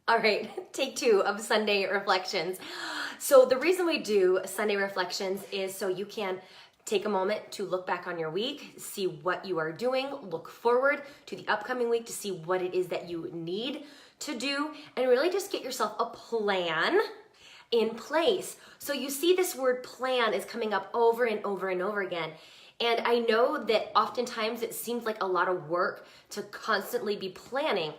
All right, take two of Sunday reflections. So, the reason we do Sunday reflections is so you can take a moment to look back on your week, see what you are doing, look forward to the upcoming week to see what it is that you need to do, and really just get yourself a plan in place. So, you see this word plan is coming up over and over and over again. And I know that oftentimes it seems like a lot of work to constantly be planning.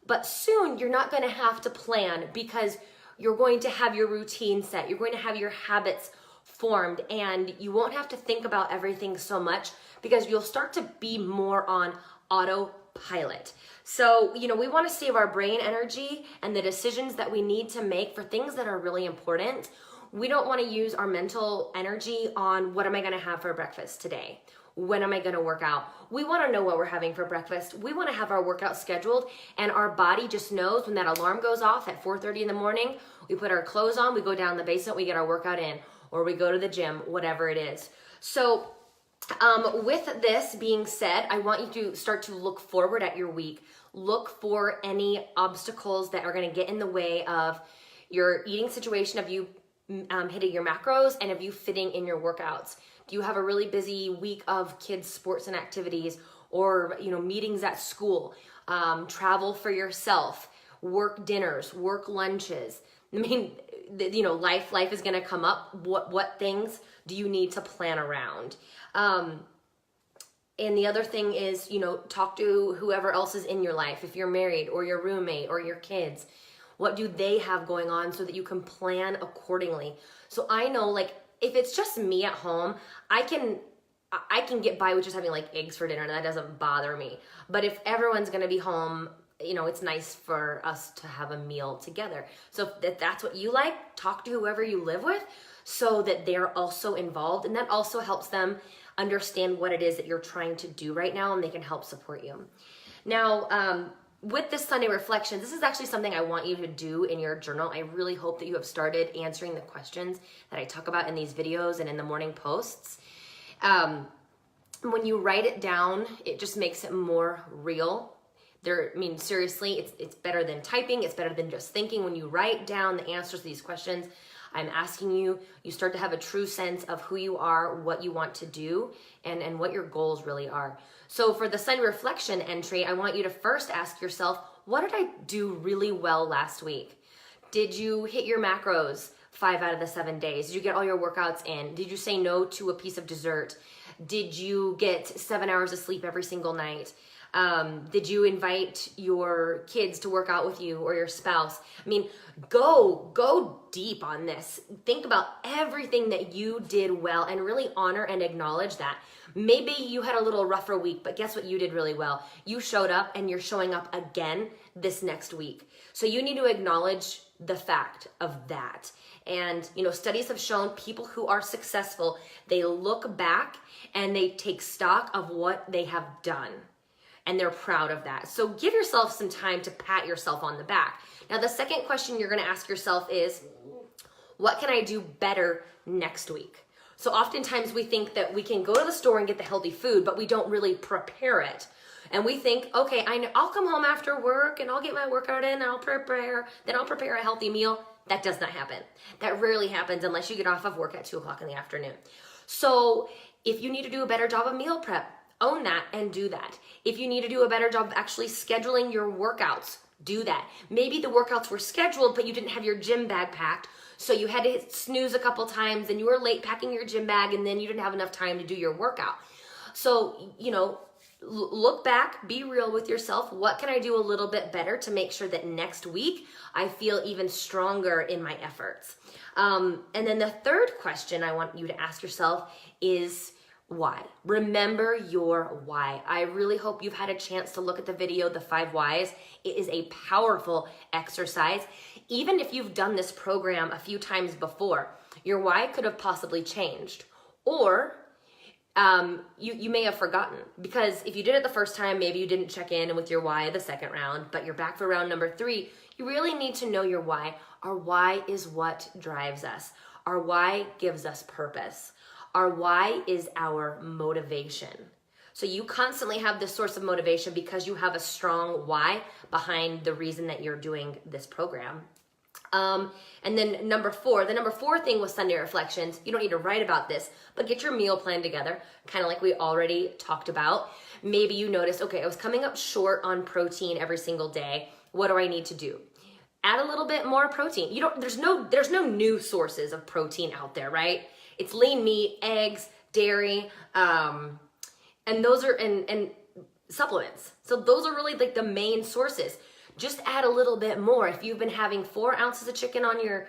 But soon you're not going to have to plan because you're going to have your routine set. You're going to have your habits formed and you won't have to think about everything so much because you'll start to be more on autopilot. So, we want to save our brain energy and the decisions that we need to make for things that are really important. We don't want to use our mental energy on what am I going to have for breakfast today? When am I going to work out? We want to know what we're having for breakfast. We want to have our workout scheduled and our body just knows when that alarm goes off at 4:30 in the morning, we put our clothes on, we go down the basement, we get our workout in, or we go to the gym, whatever it is. So with this being said, I want you to start to look forward at your week. Look for any obstacles that are going to get in the way of your eating situation, of you hitting your macros, and of you fitting in your workouts. Do you have a really busy week of kids' sports and activities, or meetings at school, travel for yourself, work dinners, work lunches? I mean, life is going to come up. What things do you need to plan around? And the other thing is, talk to whoever else is in your life. If you're married or your roommate or your kids, what do they have going on so that you can plan accordingly? So I know, if it's just me at home, I can get by with just having eggs for dinner. That doesn't bother me. But if everyone's going to be home, it's nice for us to have a meal together. So if that's what you like, talk to whoever you live with so that they're also involved. And that also helps them understand what it is that you're trying to do right now, and they can help support you. Now, with this Sunday reflection, this is actually something I want you to do in your journal. I really hope that you have started answering the questions that I talk about in these videos and in the morning posts. When you write it down, it just makes it more real. Seriously, it's better than typing. It's better than just thinking. When you write down the answers to these questions I'm asking you, you start to have a true sense of who you are, what you want to do, and what your goals really are. So for the Sunday reflection entry, I want you to first ask yourself, what did I do really well last week? Did you hit your macros 5 out of the 7 days? Did you get all your workouts in? Did you say no to a piece of dessert? Did you get 7 hours of sleep every single night? Did you invite your kids to work out with you or your spouse? Go deep on this. Think about everything that you did well and really honor and acknowledge that. Maybe you had a little rougher week, but guess what? You did really well. You showed up and you're showing up again this next week. So you need to acknowledge the fact of that. And, studies have shown people who are successful, they look back and they take stock of what they have done. And they're proud of that. So give yourself some time to pat yourself on the back. Now, the second question you're going to ask yourself is, what can I do better next week? So oftentimes we think that we can go to the store and get the healthy food, but we don't really prepare it. And we think, okay, I'll come home after work and I'll get my workout in and I'll prepare a healthy meal. That does not happen. That rarely happens unless you get off of work at 2 o'clock in the afternoon. So if you need to do a better job of meal prep, own that and do that. If you need to do a better job of actually scheduling your workouts, do that. Maybe the workouts were scheduled, but you didn't have your gym bag packed. So you had to snooze a couple times and you were late packing your gym bag and then you didn't have enough time to do your workout. So, look back, be real with yourself. What can I do a little bit better to make sure that next week I feel even stronger in my efforts? And then the third question I want you to ask yourself is, why? Remember your why. I really hope you've had a chance to look at the video, The 5 Whys. It is a powerful exercise. Even if you've done this program a few times before, your why could have possibly changed. Or you may have forgotten, because if you did it the first time, maybe you didn't check in with your why the second round, but you're back for round number 3. You really need to know your why. Our why is what drives us. Our why gives us purpose. Our why is our motivation. So you constantly have this source of motivation because you have a strong why behind the reason that you're doing this program. And then the number four thing with Sunday reflections, you don't need to write about this, but get your meal plan together, kind of like we already talked about. Maybe you noticed, okay, I was coming up short on protein every single day. What do I need to do? Add a little bit more protein. There's no new sources of protein out there, right? It's lean meat, eggs, dairy, and those are, and supplements. So those are really like the main sources. Just add a little bit more. If you've been having 4 ounces of chicken on your,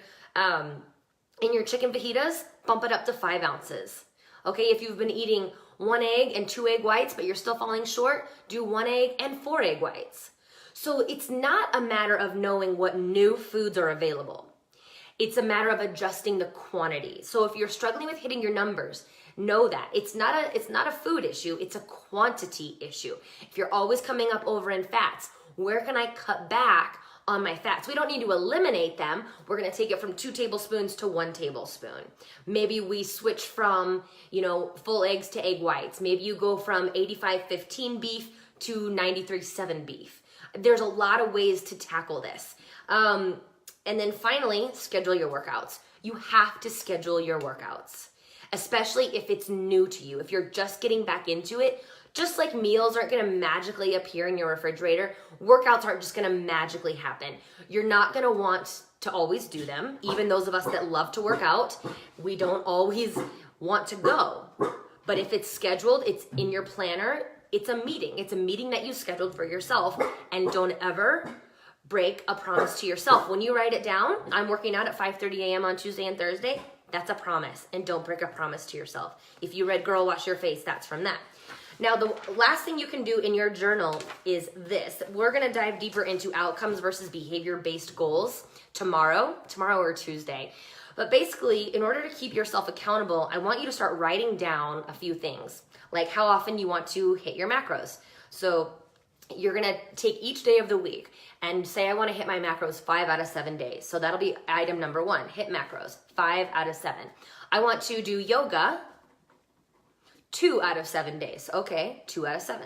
in your chicken fajitas, bump it up to 5 ounces. Okay, if you've been eating 1 egg and 2 egg whites, but you're still falling short, do 1 egg and 4 egg whites. So it's not a matter of knowing what new foods are available. It's a matter of adjusting the quantity. So if you're struggling with hitting your numbers, know that it's not a food issue, it's a quantity issue. If you're always coming up over in fats, where can I cut back on my fats? We don't need to eliminate them. We're going to take it from 2 tablespoons to 1 tablespoon. Maybe we switch from, full eggs to egg whites. Maybe you go from 85-15 beef to 93-7 beef. There's a lot of ways to tackle this. And then finally, schedule your workouts. You have to schedule your workouts, especially if it's new to you. If you're just getting back into it, just like meals aren't going to magically appear in your refrigerator, workouts aren't just going to magically happen. You're not going to want to always do them. Even those of us that love to work out, we don't always want to go. But if it's scheduled, it's in your planner, it's a meeting. It's a meeting that you scheduled for yourself. And don't ever break a promise to yourself. When you write it down, I'm working out at 5:30 a.m. on Tuesday and Thursday, that's a promise. And don't break a promise to yourself. If you read Girl Wash Your Face, that's from that. Now, the last thing you can do in your journal is this. We're going to dive deeper into outcomes versus behavior-based goals tomorrow or Tuesday. But basically, in order to keep yourself accountable, I want you to start writing down a few things, like how often you want to hit your macros. So you're going to take each day of the week and say, I want to hit my macros 5 out of 7 days. So that'll be item number 1, hit macros, 5 out of 7. I want to do yoga 2 out of 7 days. Okay, 2 out of 7.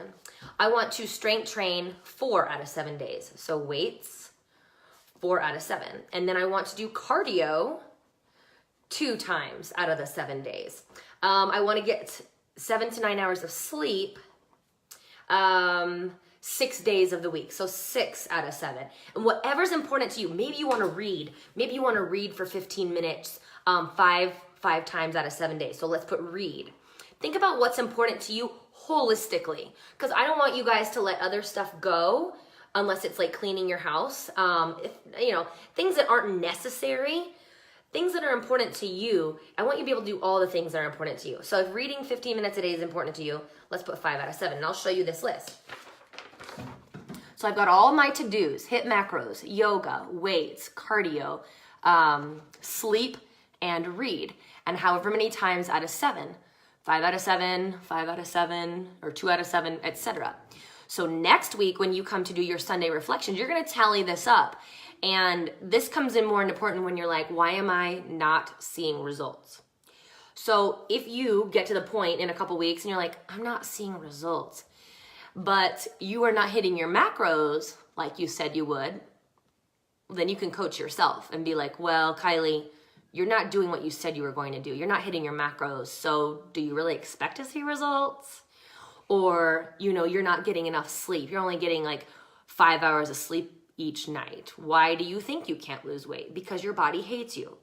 I want to strength train 4 out of 7 days. So weights, 4 out of 7. And then I want to do cardio 2 times out of the 7 days. I want to get 7 to 9 hours of sleep 6 days of the week. So 6 out of 7. And whatever's important to you, maybe you want to read. Maybe you want to read for 15 minutes 5 times out of 7 days. So let's put read. Think about what's important to you holistically, because I don't want you guys to let other stuff go unless it's like cleaning your house. Things that aren't necessary, things that are important to you, I want you to be able to do all the things that are important to you. So if reading 15 minutes a day is important to you, let's put 5 out of 7, and I'll show you this list. So I've got all my to-dos, hit macros, yoga, weights, cardio, sleep, and read, and however many times out of 7. 5 out of 7, 5 out of 7, or 2 out of 7, etc. So next week, when you come to do your Sunday reflections, you're going to tally this up. And this comes in more important when you're like, why am I not seeing results? So if you get to the point in a couple weeks and you're like, I'm not seeing results, but you are not hitting your macros like you said you would, then you can coach yourself and be like, well, Kylie, you're not doing what you said you were going to do. You're not hitting your macros. So do you really expect to see results? Or, you're not getting enough sleep. You're only getting like 5 hours of sleep each night. Why do you think you can't lose weight? Because your body hates you.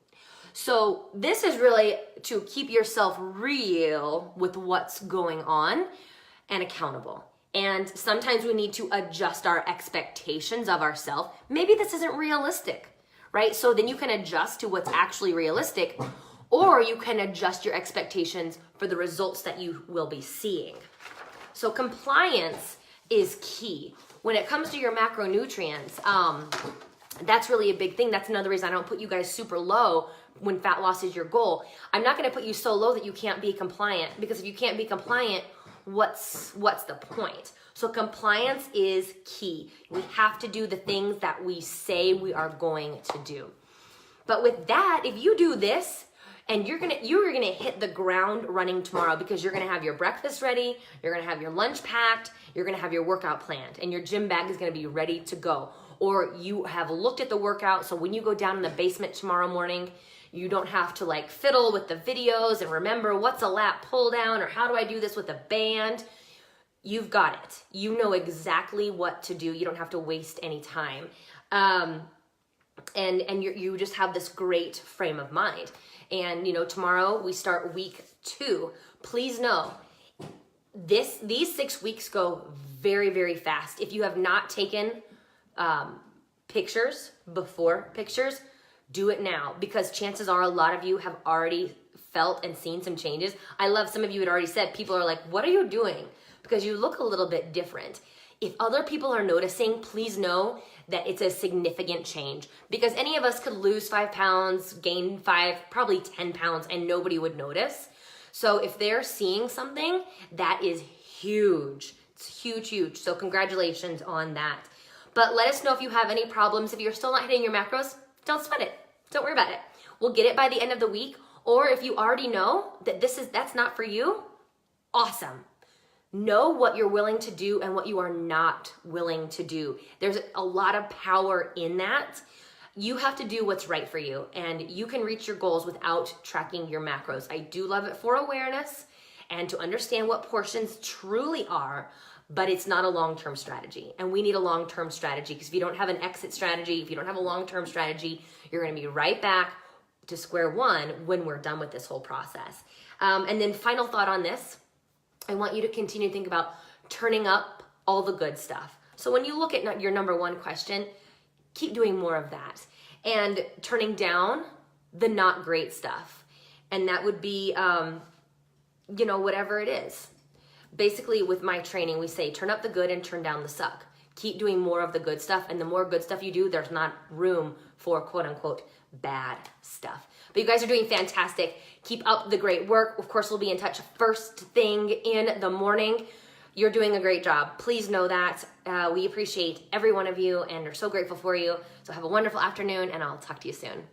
So this is really to keep yourself real with what's going on and accountable. And sometimes we need to adjust our expectations of ourselves. Maybe this isn't realistic. Right? So then you can adjust to what's actually realistic, or you can adjust your expectations for the results that you will be seeing. So compliance is key. When it comes to your macronutrients, that's really a big thing. That's another reason I don't put you guys super low when fat loss is your goal. I'm not going to put you so low that you can't be compliant, because if you can't be compliant, what's the point? So compliance is key. We have to do the things that we say we are going to do. But with that, if you do this, And you're gonna hit the ground running tomorrow because you're gonna have your breakfast ready, you're gonna have your lunch packed, you're gonna have your workout planned, and your gym bag is gonna be ready to go. Or you have looked at the workout, so when you go down in the basement tomorrow morning, you don't have to like fiddle with the videos and remember what's a lat pull down or how do I do this with a band. You've got it. You know exactly what to do. You don't have to waste any time. And you just have this great frame of mind. And tomorrow we start week 2. Please know these 6 weeks go very, very fast. If you have not taken pictures before pictures, do it now, because chances are a lot of you have already felt and seen some changes. I love some of you had already said, people are like, what are you doing? Because you look a little bit different. If other people are noticing, please know that it's a significant change, because any of us could lose 5 pounds, gain 5, probably 10 pounds, and nobody would notice. So if they're seeing something, that is huge. It's huge, huge. So congratulations on that. But let us know if you have any problems. If you're still not hitting your macros, don't sweat it. Don't worry about it. We'll get it by the end of the week. Or if you already know that that's not for you, awesome. Know what you're willing to do and what you are not willing to do. There's a lot of power in that. You have to do what's right for you, and you can reach your goals without tracking your macros. I do love it for awareness and to understand what portions truly are, but it's not a long-term strategy. And we need a long-term strategy, because if you don't have an exit strategy, if you don't have a long-term strategy, you're gonna be right back to square one when we're done with this whole process. And then final thought on this, I want you to continue to think about turning up all the good stuff. So when you look at your number 1 question, keep doing more of that, and turning down the not great stuff. And that would be, whatever it is. Basically, with my training, we say turn up the good and turn down the suck. Keep doing more of the good stuff, and the more good stuff you do, there's not room for quote unquote bad stuff. But you guys are doing fantastic. Keep up the great work. Of course, we'll be in touch first thing in the morning. You're doing a great job. Please know that. We appreciate every one of you and are so grateful for you. So have a wonderful afternoon, and I'll talk to you soon.